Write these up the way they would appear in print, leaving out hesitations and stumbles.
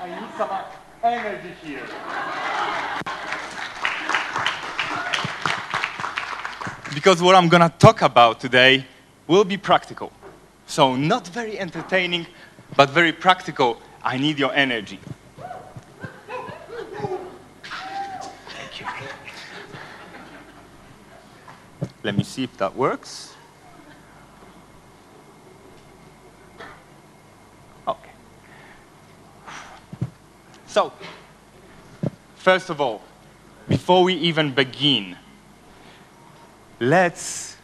I need some energy here. Because what I'm going to talk about today will be practical. So not very entertaining, but very practical. I need your energy. Thank you. Let me see if that works. Okay. So, first of all, before we even begin, let's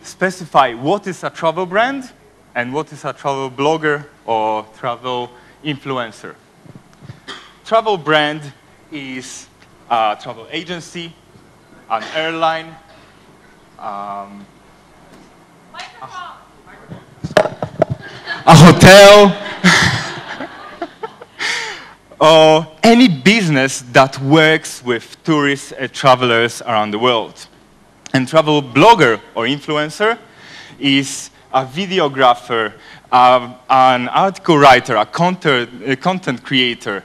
specify what is a travel brand and what is a travel blogger or travel influencer. Travel brand is a travel agency, an airline, a hotel, or any business that works with tourists and travelers around the world. And travel blogger or influencer is a videographer, an article writer, a content creator,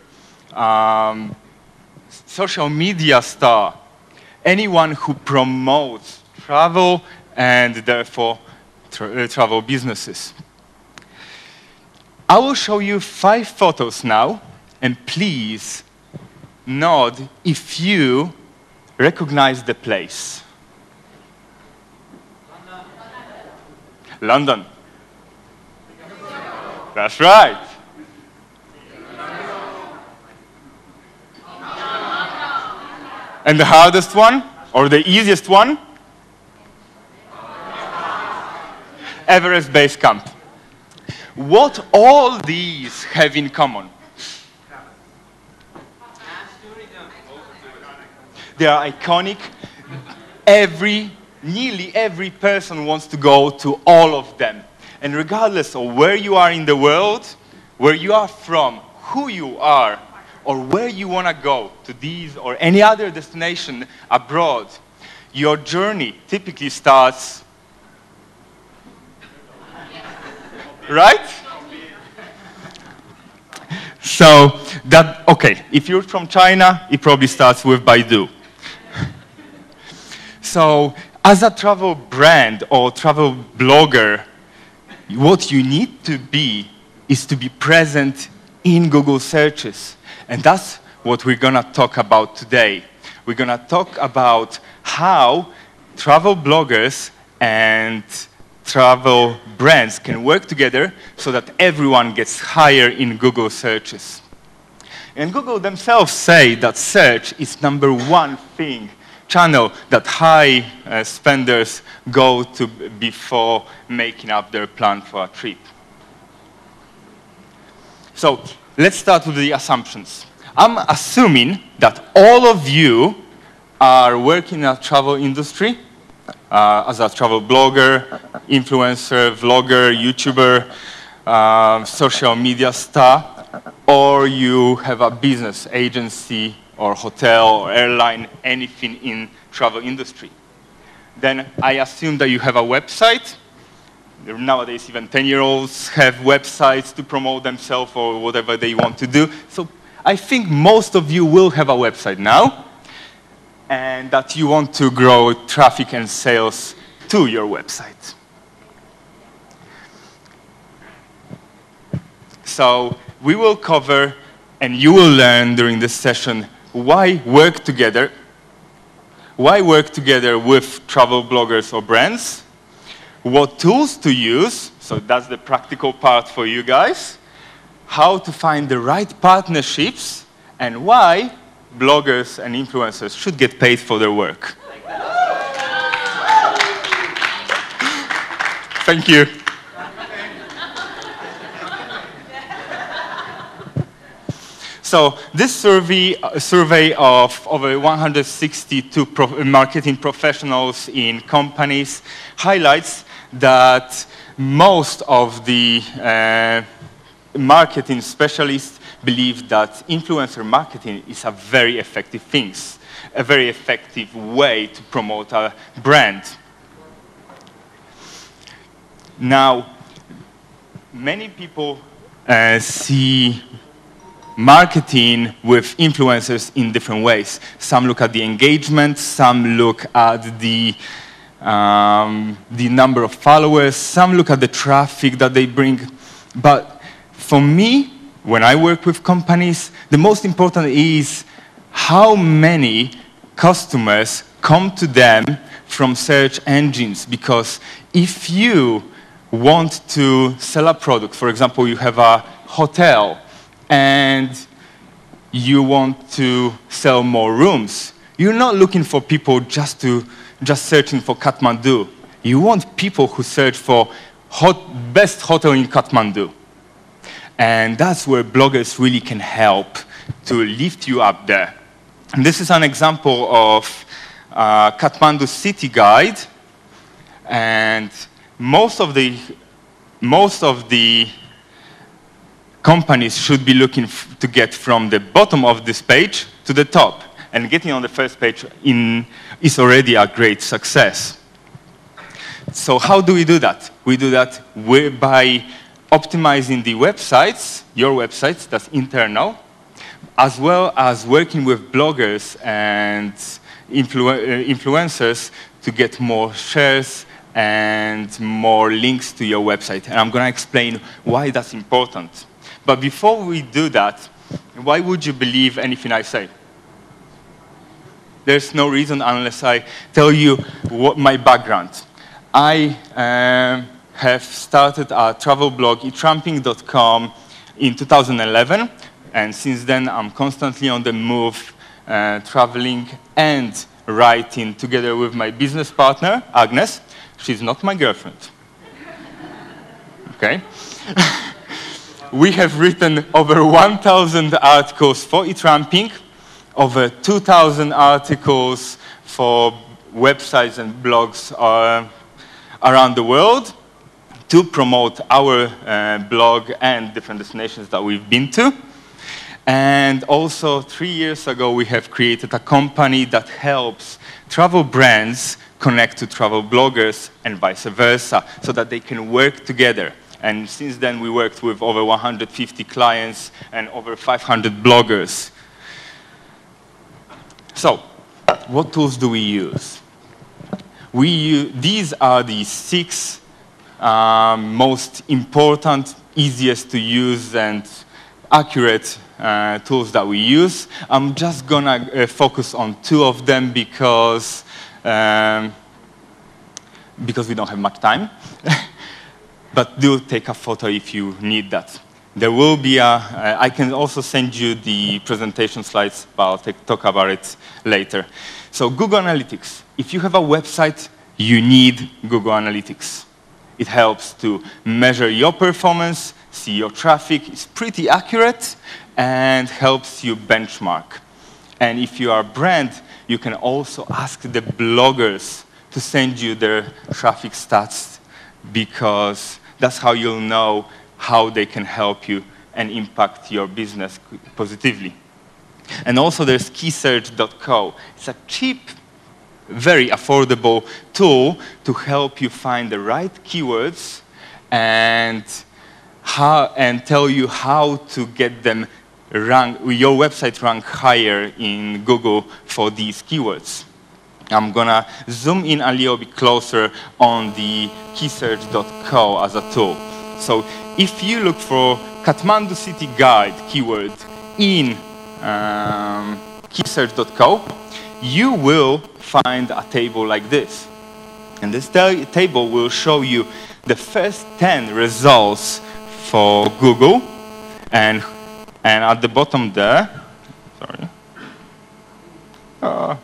social media star, anyone who promotes travel and therefore travel businesses. I will show you 5 photos now, and please nod if you recognize the place. London. That's right. And the hardest one, or the easiest one? Everest Base Camp. What all these have in common? They are iconic. Nearly every person wants to go to all of them. And regardless of where you are in the world, where you are from, who you are, or where you want to go to these or any other destination abroad, your journey typically starts, right? So, okay, if you're from China, it probably starts with Baidu. So, as a travel brand or travel blogger, what you need to be is to be present in Google searches. And that's what we're going to talk about today. We're going to talk about how travel bloggers and travel brands can work together so that everyone gets higher in Google searches. And Google themselves say that search is #1 channel that high spenders go to before making up their plan for a trip. So let's start with the assumptions. I'm assuming that all of you are working in a travel industry as a travel blogger, influencer, vlogger, YouTuber, social media star, or you have a business agency or hotel or airline, anything in travel industry. Then I assume that you have a website. Nowadays, even 10-year-olds have websites to promote themselves or whatever they want to do. So I think most of you will have a website now, and that you want to grow traffic and sales to your website. So we will cover, and you will learn during this session, why work together with travel bloggers or brands, what tools to use, so that's the practical part for you guys, how to find the right partnerships, and why bloggers and influencers should get paid for their work. Thank you. So this survey of over 162 marketing professionals in companies highlights that most of the marketing specialists believe that influencer marketing is a very effective thing, a very effective way to promote a brand. Now, many people see marketing with influencers in different ways. Some look at the engagement, some look at the number of followers, some look at the traffic that they bring. But for me, when I work with companies, the most important is how many customers come to them from search engines. Because if you want to sell a product, for example, you have a hotel and you want to sell more rooms, you're not looking for people just searching for Kathmandu. You want people who search for best hotel in Kathmandu. And that's where bloggers really can help to lift you up there. And this is an example of Kathmandu city guide. And most of the companies should be looking to get from the bottom of this page to the top. And getting on the first page is already a great success. So how do we do that? We do that by optimizing the websites, your websites, that's internal, as well as working with bloggers and influencers to get more shares and more links to your website. And I'm going to explain why that's important. But before we do that, why would you believe anything I say? There's no reason unless I tell you what my background. I have started a travel blog, Etramping.com, in 2011. And since then, I'm constantly on the move, traveling and writing together with my business partner, Agnes. She's not my girlfriend. Okay? We have written over 1,000 articles for Etramping, over 2,000 articles for websites and blogs around the world to promote our blog and different destinations that we've been to. And also, 3 years ago, we have created a company that helps travel brands connect to travel bloggers and vice versa, so that they can work together. And since then, we worked with over 150 clients and over 500 bloggers. So, what tools do we use? These are the 6 most important, easiest to use, and accurate tools that we use. I'm just going to focus on 2 of them because we don't have much time. But do take a photo if you need that. There will be I can also send you the presentation slides, but I'll talk about it later. So Google Analytics. If you have a website, you need Google Analytics. It helps to measure your performance, see your traffic. It's pretty accurate and helps you benchmark. And if you are a brand, you can also ask the bloggers to send you their traffic stats, because that's how you'll know how they can help you and impact your business positively. And also there's keysearch.co. It's a cheap, very affordable tool to help you find the right keywords and tell you how to get them your website rank higher in Google for these keywords. I'm going to zoom in a little bit closer on the keysearch.co as a tool. So if you look for Kathmandu City Guide keyword in keysearch.co, you will find a table like this. And this table will show you the first 10 results for Google. And at the bottom there, sorry.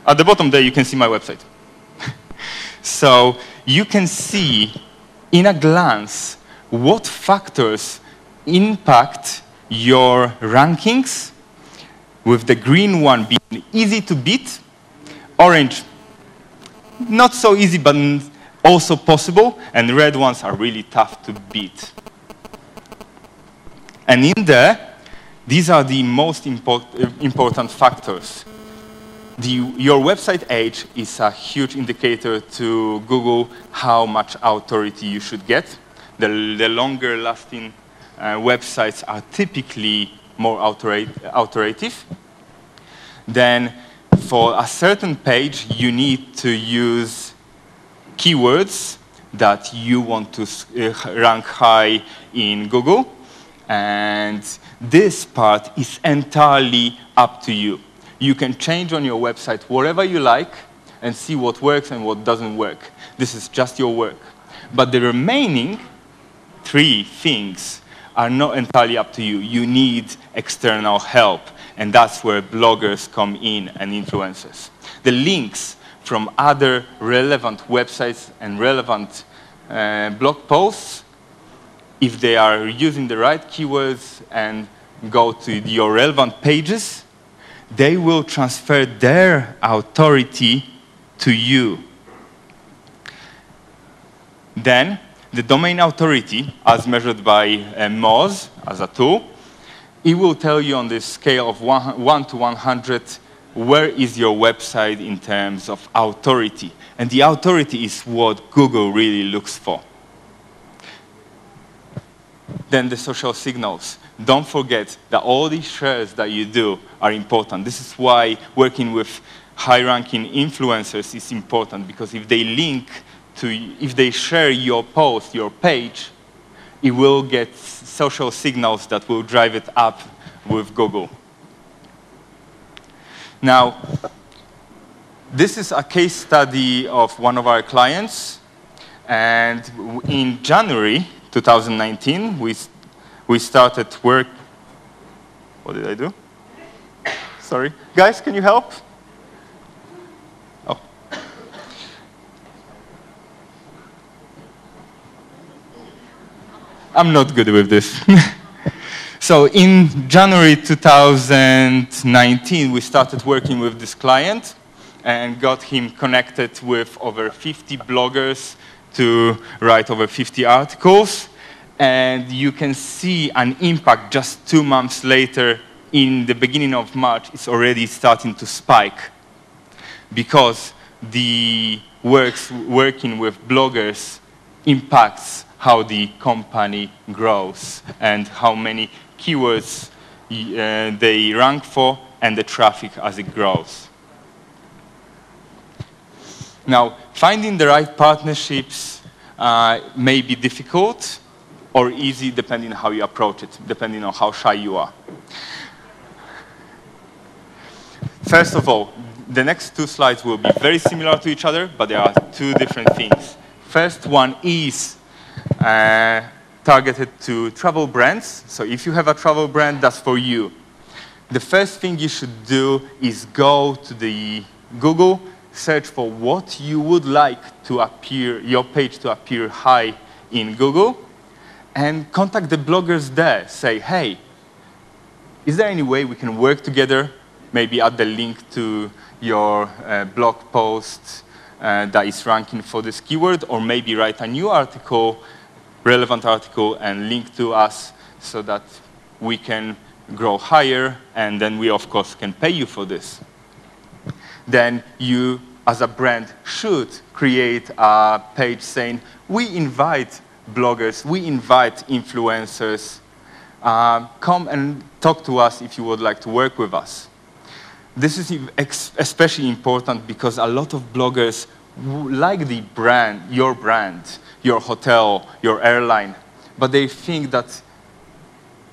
At the bottom there, you can see my website. So you can see in a glance what factors impact your rankings, with the green one being easy to beat, orange not so easy but also possible, and red ones are really tough to beat. And in there, these are the most important factors. Your website age is a huge indicator to Google how much authority you should get. The longer lasting websites are typically more authoritative. Then for a certain page, you need to use keywords that you want to rank high in Google. And this part is entirely up to you. You can change on your website whatever you like and see what works and what doesn't work. This is just your work. But the remaining 3 things are not entirely up to you. You need external help, and that's where bloggers come in and influencers. The links from other relevant websites and relevant blog posts, if they are using the right keywords and go to your relevant pages, they will transfer their authority to you. Then, the domain authority, as measured by Moz as a tool, it will tell you on this scale of 1 to 100 where is your website in terms of authority. And the authority is what Google really looks for. Then the social signals. Don't forget that all these shares that you do are important. This is why working with high-ranking influencers is important, because if they link to, if they share your post, your page, it will get social signals that will drive it up with Google. Now, this is a case study of one of our clients, and in January 2019, we started work. What did I do? Sorry. Guys, can you help? Oh. I'm not good with this. So in January 2019, we started working with this client and got him connected with over 50 bloggers to write over 50 articles. And you can see an impact just 2 months later. In the beginning of March, it's already starting to spike, because the working with bloggers impacts how the company grows and how many keywords they rank for and the traffic as it grows. Now, finding the right partnerships may be difficult or easy depending on how you approach it, depending on how shy you are. First of all, the next 2 slides will be very similar to each other, but there are 2 different things. First one is targeted to travel brands. So if you have a travel brand, that's for you. The first thing you should do is go to the Google, search for what you would like to appear, your page to appear high in Google, and contact the bloggers there. Say, hey, is there any way we can work together? Maybe add the link to your blog post that is ranking for this keyword, or maybe write a new article, relevant article, and link to us so that we can grow higher, and then we, of course, can pay you for this. Then you, as a brand, should create a page saying, we invite bloggers, we invite influencers, come and talk to us if you would like to work with us. This is especially important because a lot of bloggers like the brand, your hotel, your airline, but they think that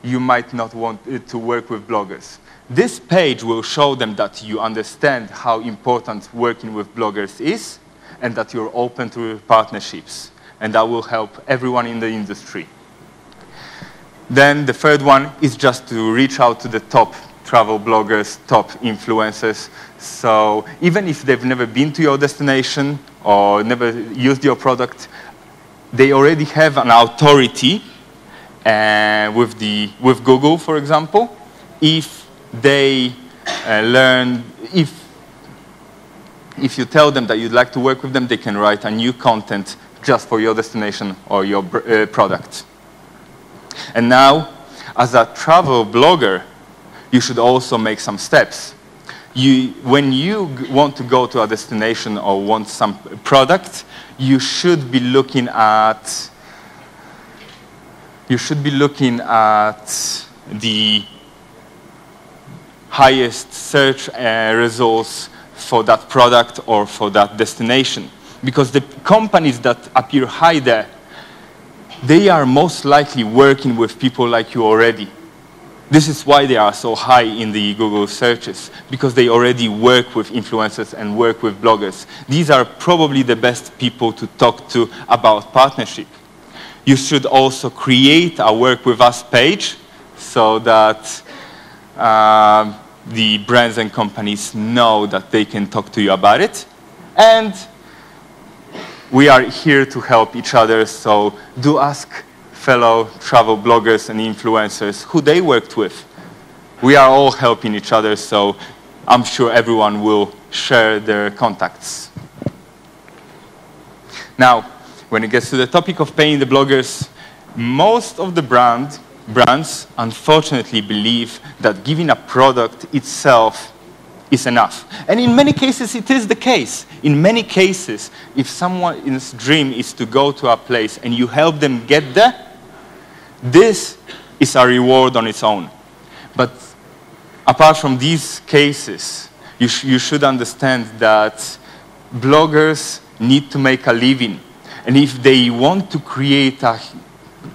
you might not want to work with bloggers. This page will show them that you understand how important working with bloggers is and that you're open to partnerships, and that will help everyone in the industry. Then the third one is just to reach out to the top travel bloggers, top influencers. So even if they've never been to your destination or never used your product, they already have an authority with Google, for example. If they if you tell them that you'd like to work with them, they can write a new content just for your destination or your product. And now, as a travel blogger, you should also make some steps. When you want to go to a destination or want some product, you should be looking at you should be looking at the highest search results for that product or for that destination. Because the companies that appear high there, they are most likely working with people like you already. This is why they are so high in the Google searches, because they already work with influencers and work with bloggers. These are probably the best people to talk to about partnership. You should also create a Work With Us page so that the brands and companies know that they can talk to you about it. And we are here to help each other, so do ask fellow travel bloggers and influencers who they worked with. We are all helping each other, so I'm sure everyone will share their contacts. Now, when it gets to the topic of paying the bloggers, most of the brands unfortunately believe that giving a product itself is enough. And in many cases, it is the case. In many cases, if someone's dream is to go to a place and you help them get there, this is a reward on its own. But apart from these cases, you should understand that bloggers need to make a living. And if they want to create a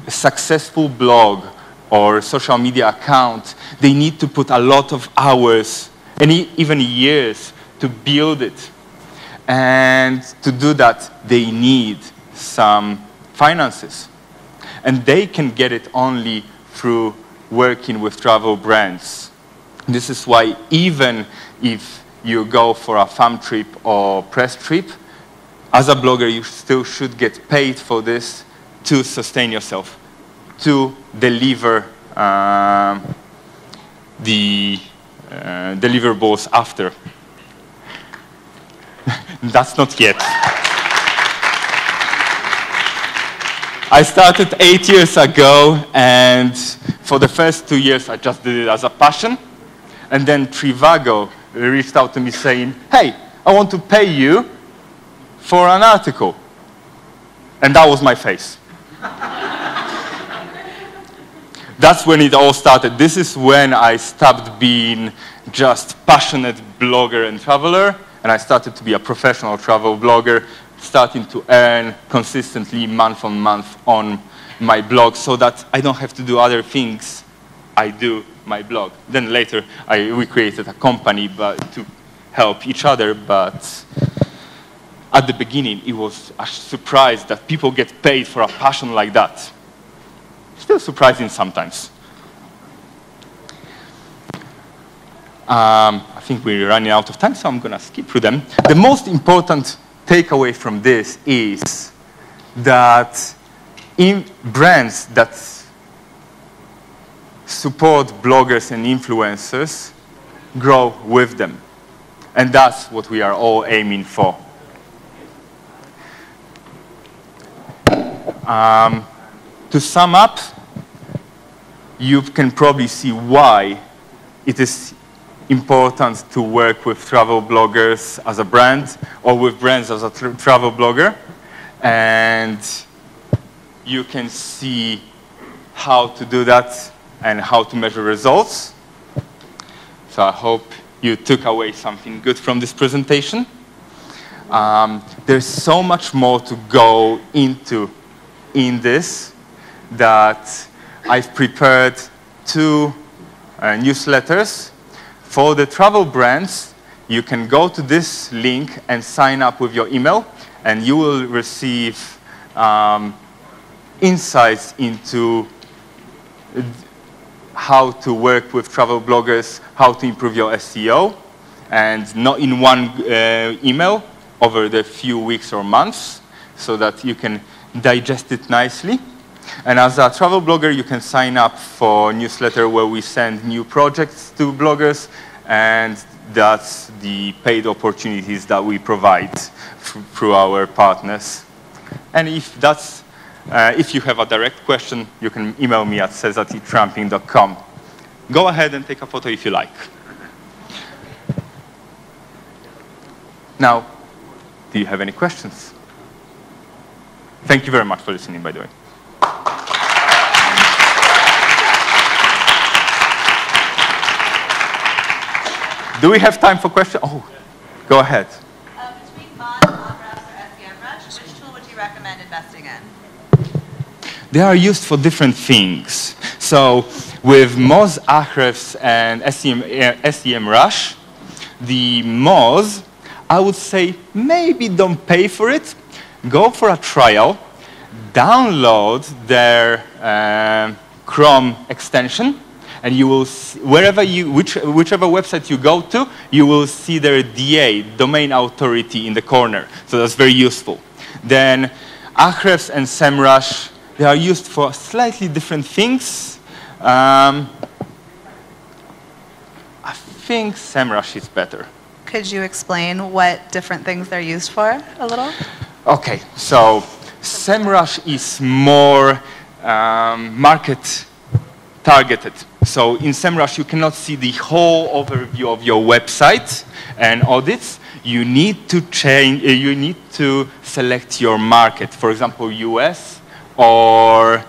successful blog or social media account, they need to put a lot of hours and even years to build it. And to do that, they need some finances. And they can get it only through working with travel brands. This is why even if you go for a fam trip or press trip, as a blogger, you still should get paid for this to sustain yourself, to deliver the deliverables after. That's not yet. I started 8 years ago, and for the first 2 years, I just did it as a passion. And then Trivago reached out to me saying, hey, I want to pay you for an article. And that was my face. That's when it all started. This is when I stopped being just passionate blogger and traveler, and I started to be a professional travel blogger, starting to earn consistently month on month on my blog so that I don't have to do other things. I do my blog. Then later, we created a company to help each other, but at the beginning, it was a surprise that people get paid for a passion like that. Still surprising sometimes. I think we're running out of time, so I'm going to skip through them. The most important takeaway from this is that brands that support bloggers and influencers grow with them. And that's what we are all aiming for. To sum up, you can probably see why it is important to work with travel bloggers as a brand or with brands as a travel blogger. And you can see how to do that and how to measure results. So I hope you took away something good from this presentation. There's so much more to go into in this that I've prepared 2 newsletters. For the travel brands, you can go to this link and sign up with your email, and you will receive insights into how to work with travel bloggers, how to improve your SEO, and not in one email over the few weeks or months, so that you can digest it nicely. And as a travel blogger, you can sign up for a newsletter where we send new projects to bloggers, and that's the paid opportunities that we provide through our partners. And if you have a direct question, you can email me at cez@etramping.com. Go ahead and take a photo if you like. Now, do you have any questions? Thank you very much for listening, by the way. Do we have time for questions? Oh, go ahead. Between Moz, Ahrefs, or SEMrush, which tool would you recommend investing in? They are used for different things. So with Moz, Ahrefs, and SEMrush, the Moz, I would say maybe don't pay for it. Go for a trial, download their Chrome extension, and you will see, whichever website you go to, you will see their DA, domain authority, in the corner. So that's very useful. Then Ahrefs and SEMrush, they are used for slightly different things. I think SEMrush is better. Could you explain what different things they're used for a little? Okay, so SEMrush is more market targeted. So in SEMrush, you cannot see the whole overview of your website and audits. You need to change. You need to select your market. For example, US or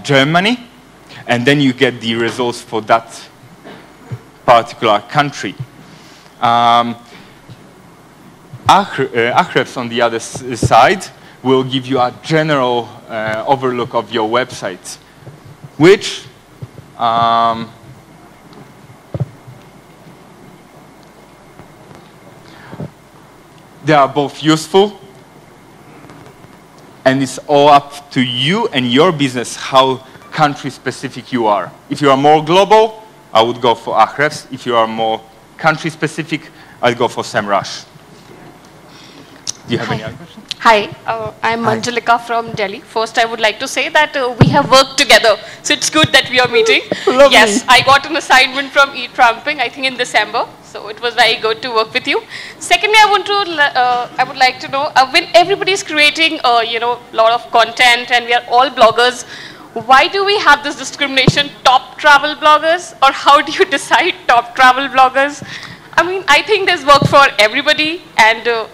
Germany, and then you get the results for that particular country. Ahrefs, on the other side, will give you a general overlook of your website, which they are both useful, and it's all up to you and your business how country-specific you are. If you are more global, I would go for Ahrefs. If you are more country-specific, I'd go for SEMrush. Do you have any other questions? Hi, I'm Manjalika from Delhi. First, I would like to say that we have worked together, so it's good that we are meeting. Lovely. Yes, I got an assignment from Etramping, I think in December, so it was very good to work with you. Secondly, I would like to know, when everybody is creating, lot of content, and we are all bloggers, why do we have this discrimination, top travel bloggers, or how do you decide top travel bloggers? I mean, I think there's work for everybody, and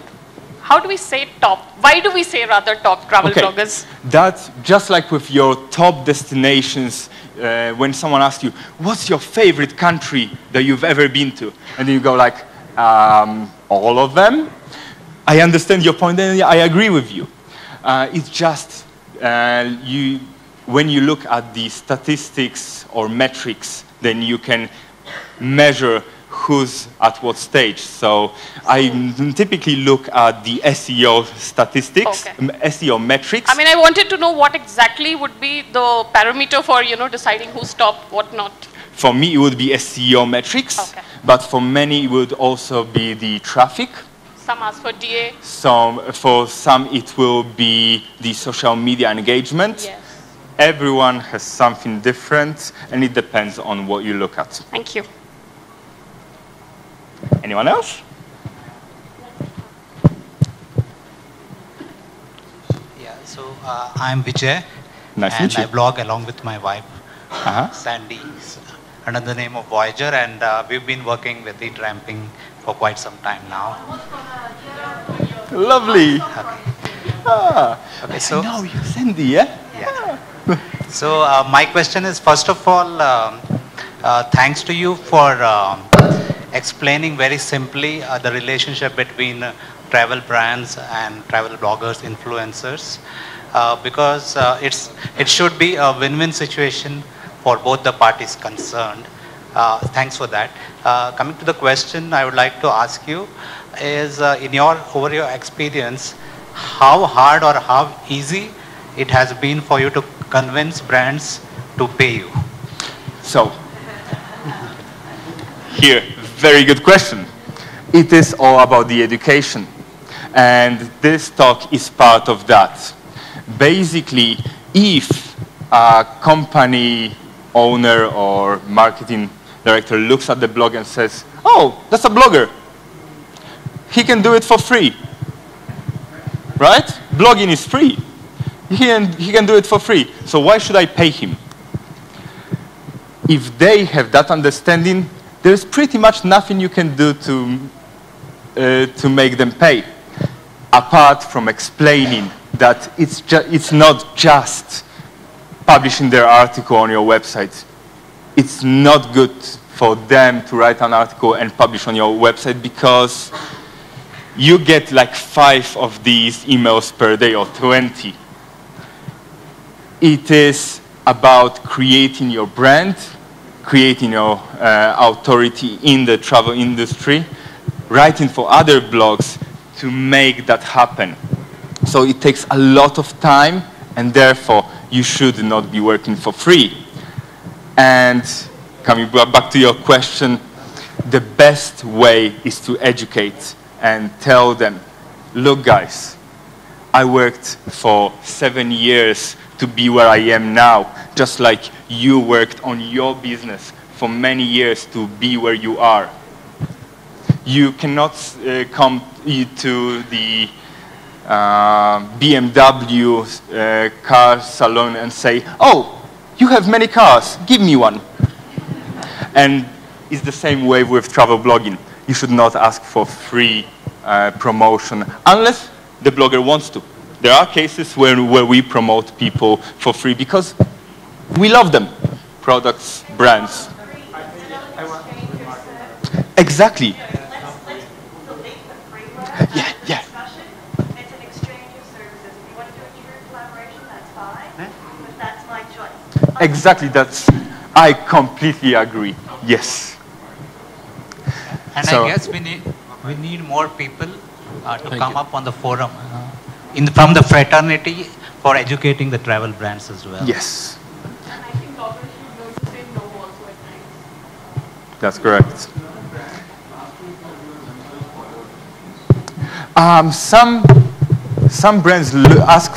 how do we say top? Why do we say rather top travel bloggers? That's just like with your top destinations. When someone asks you, what's your favorite country that you've ever been to? And then you go like, all of them? I understand your point, and I agree with you. It's just, when you look at the statistics or metrics, then you can measure who's at what stage. So I typically look at the SEO statistics, SEO metrics. I mean, I wanted to know what exactly would be the parameter for, deciding who's top, what not. For me, it would be SEO metrics, but for many, it would also be the traffic. Some ask for DA. For some, it will be the social media engagement. Yes. Everyone has something different, and it depends on what you look at. Thank you. Anyone else? Yeah, so I'm Vijay. Nice to meet you. And I blog along with my wife, Sandy, under the name of Voyager, and we've been working with Etramping for quite some time now. Lovely. Okay, so no, you Sandy, yeah? Yeah. So my question is, first of all, thanks to you for explaining very simply the relationship between travel brands and travel bloggers, influencers, because it should be a win-win situation for both the parties concerned. Thanks for that. Coming to the question, I would like to ask you is, over your experience, how hard or how easy it has been for you to convince brands to pay you? So, here, very good question. It is all about the education. And this talk is part of that. Basically, if a company owner or marketing director looks at the blog and says, oh, that's a blogger, he can do it for free. Right? Blogging is free. He can do it for free. So why should I pay him? If they have that understanding, there's pretty much nothing you can do to make them pay, apart from explaining that it's not just publishing their article on your website. It's not good for them to write an article and publish on your website because you get like 5 of these emails per day or 20. It is about creating your brand, creating your authority in the travel industry, writing for other blogs to make that happen. So it takes a lot of time, and therefore you should not be working for free. And coming back to your question, the best way is to educate and tell them, look guys, I worked for 7 years to be where I am now, just like you worked on your business for many years to be where you are. You cannot come to the BMW car salon and say, oh, you have many cars, give me one. And it's the same way with travel blogging. You should not ask for free promotion unless the blogger wants to. There are cases where we promote people for free because we love them. Products, brands. Exactly. Yeah, yeah. It's an exchange of services. If you want to do a true collaboration, that's fine, but that's my choice. Exactly, I completely agree, yes. And So, I guess we need more people to come up on the forum from the fraternity for educating the travel brands as well. yes, And I think bloggers should learn to say no also at times. that's correct. Some brands ask.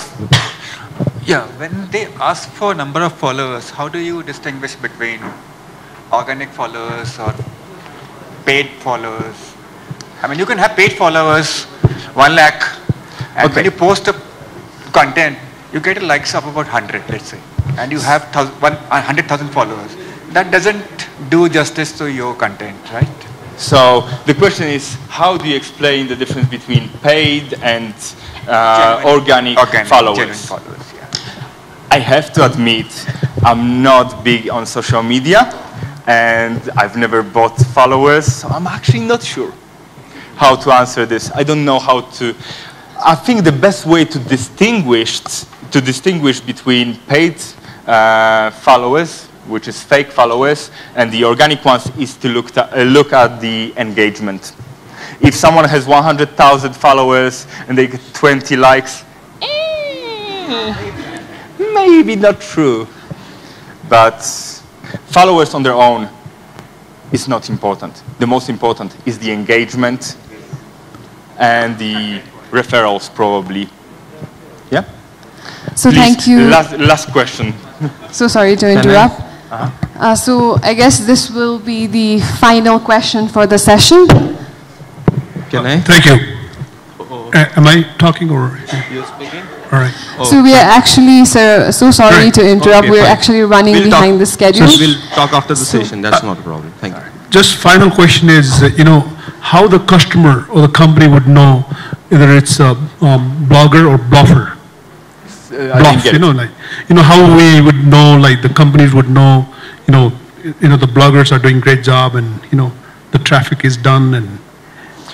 Yeah, when they ask for number of followers, how do you distinguish between organic followers or paid followers? I mean, you can have paid followers, 1 lakh, and when you post a content, you get likes of about 100, let's say, and you have 100,000 followers. That doesn't do justice to your content, right? So the question is, how do you explain the difference between paid and organic followers? Genuine followers, yeah. I have to admit, I'm not big on social media, and I've never bought followers, so I'm actually not sure how to answer this. I don't know how to. I think the best way to distinguish between paid followers, which is fake followers, and the organic ones is to look at the engagement. If someone has 100,000 followers and they get 20 likes, maybe not true. But followers on their own is not important. The most important is the engagement and the referrals, probably. Yeah? So Please, thank you. Last question. So sorry to interrupt. So I guess this will be the final question for the session. Can I? Thank you. Am I talking or? You're speaking? All right. So we are actually, sir, so sorry Right. to interrupt. Okay, We're fine. actually running We'll behind talk. the schedule. We'll talk after the session. That's not a problem. Thank you. Just final question is, how the customer or the company would know whether it's a blogger or bluffer. I didn't get it. How we would know, like the companies would know, the bloggers are doing great job and, the traffic is done and,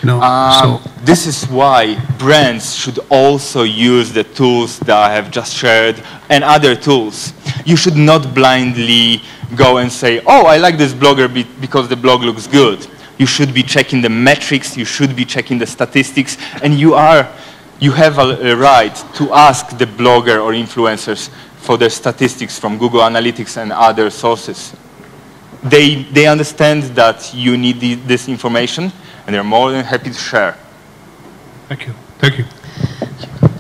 so. This is why brands should also use the tools that I have just shared and other tools. You should not blindly go and say, oh, I like this blogger because the blog looks good. You should be checking the metrics, you should be checking the statistics, and you have a right to ask the blogger or influencers for their statistics from Google Analytics and other sources. They understand that you need this information, and they're more than happy to share. Thank you. Thank you.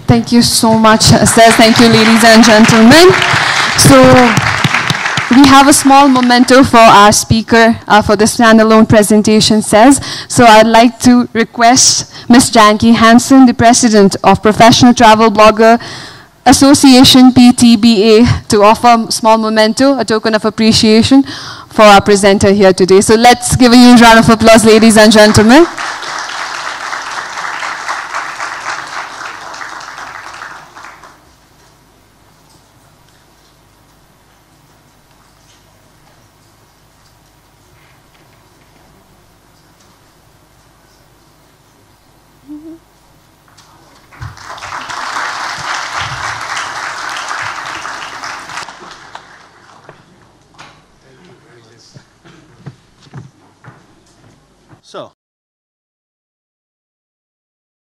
Thank you so much, Cez. Thank you, ladies and gentlemen. So we have a small memento for our speaker for the standalone presentation, Cez. So I'd like to request Ms. Janki Hansen, the President of Professional Travel Blogger Association, PTBA, to offer a small memento, a token of appreciation for our presenter here today. So let's give a huge round of applause, ladies and gentlemen.